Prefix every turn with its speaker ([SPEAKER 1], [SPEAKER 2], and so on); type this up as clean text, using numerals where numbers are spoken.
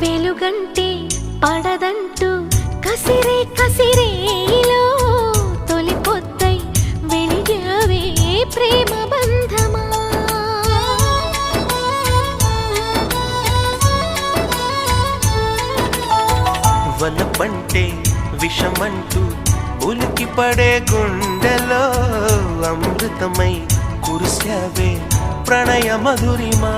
[SPEAKER 1] వెలుగంటే పడదంటూ కసిరే కసిరేలో తొలి పొద్దై వెలిగావే ప్రేమ బంధమా.
[SPEAKER 2] వలపంటే విషమంటూ ఉలికి పడే గుండెలో అమృతమై కురిసావే ప్రణయ మధురిమా.